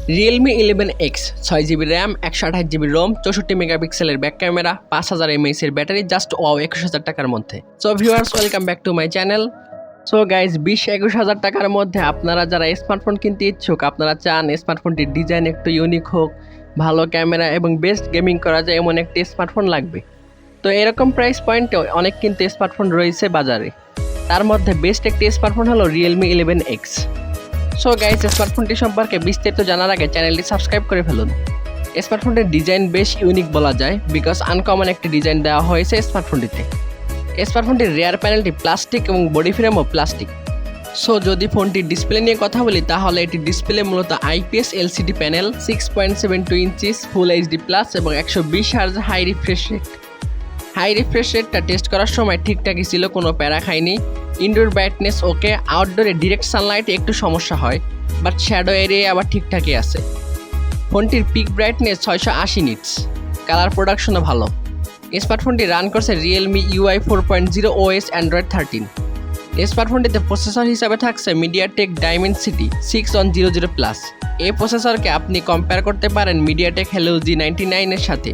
Realme 11X 6GB RAM 128GB ROM 64 মেগাপিক্সেলের back camera 5000 mAh এর battery just wow 21000 টাকার মধ্যে। So viewers welcome back to my channel. So guys 20-21000 টাকার মধ্যে আপনারা যারা স্মার্টফোন কিনতে ইচ্ছুক, আপনারা চান স্মার্টফোনটির ডিজাইন একটু ইউনিক হোক, ভালো ক্যামেরা এবং বেস্ট গেমিং করা যায় এমন একটি স্মার্টফোন লাগবে। তো এরকম প্রাইস পয়েন্টে অনেক কিন্তু স্মার্টফোন রয়েছে বাজারে, তার মধ্যে বেস্ট একটি স্মার্টফোন হলো Realme 11X। সো গাইস স্মার্টফোনটি সম্পর্কে বিস্তারিত জানার আগে চ্যানেলটি সাবস্ক্রাইব করে ফেলুন। স্মার্টফোনটির ডিজাইন বেশ ইউনিক বলা যায়, বিকজ আনকমন একটি ডিজাইন দেওয়া হয়েছে স্মার্টফোনটিতে। স্মার্টফোনটির রেয়ার প্যানেলটি প্লাস্টিক এবং বডি ফ্রেমও প্লাস্টিক। সো যদি ফোনটির ডিসপ্লে নিয়ে কথা বলি, তাহলে এটি ডিসপ্লে মূলত IPS LCD panel, 6.72 inches full HD plus এবং 120 hertz high refresh rate. High refresh রেটটা টেস্ট করার সময় ঠিকঠাকই ছিল, কোনো প্যারা খাইনি। ইনডোর ব্রাইটনেস ওকে, আউটডোরে ডিরেক্ট সানলাইটে একটু সমস্যা হয়, বাট শ্যাডো এরিয়ায় আবার ঠিকঠাকই আছে। ফোনটির পিক ব্রাইটনেস 680 নিটস, কালার প্রোডাকশনও ভালো। স্মার্টফোনটি রান করছে Realme UI 4.0 OS Android 13। স্মার্টফোনটিতে প্রসেসর হিসাবে থাকছে MediaTek Dimensity 6100+। এই প্রসেসরকে আপনি কম্পেয়ার করতে পারেন MediaTek Helio G99 এর সাথে,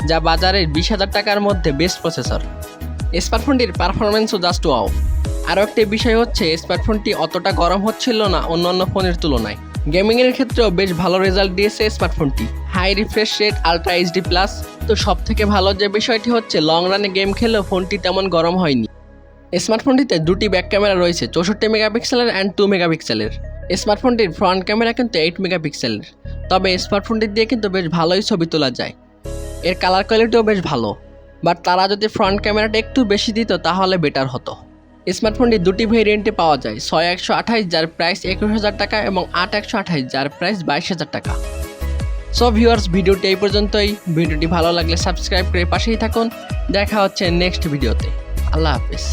যা বাজারের 20,000 টাকার মধ্যে বেস্ট প্রসেসর। স্মার্টফোনটির পারফরমেন্সও জাস্ট ওয়াও। আরও একটি বিষয় হচ্ছে স্মার্টফোনটি অতটা গরম হচ্ছিল না অন্যান্য ফোনের তুলনায়। গেমিংয়ের ক্ষেত্রেও বেশ ভালো রেজাল্ট দিয়েছে স্মার্টফোনটি। High refresh rate, ultra HD plus. তো সব থেকে ভালো যে বিষয়টি হচ্ছে লং রানে গেম খেলেও ফোনটি তেমন গরম হয়নি। স্মার্টফোনটিতে দুটি ব্যাক ক্যামেরা রয়েছে, 64 মেগাপিক্সেলের অ্যান্ড 2 মেগাপিক্সেলের। স্মার্টফোনটির ফ্রন্ট ক্যামেরা কিন্তু 8 মেগাপিক্সেলের, তবে স্মার্টফোনটি দিয়ে কিন্তু বেশ ভালোই ছবি তোলা যায়। এর কালার কোয়ালিটিও বেশ ভালো, বাট তারা যদি ফ্রন্ট ক্যামেরাটা একটু বেশি দিত তাহলে বেটার হতো। স্মার্টফোনটি দুটি ভেরিয়েন্টে পাওয়া যায়, 6128 যার প্রাইস 21000 টাকা এবং 8128 যার প্রাইস 22000 টাকা। সো ভিউয়ার্স ভিডিওটি এই পর্যন্তই। ভিডিওটি ভালো লাগলে সাবস্ক্রাইব করে পাশেই থাকুন। দেখা হচ্ছে নেক্সট ভিডিওতে। আল্লাহ হাফেজ।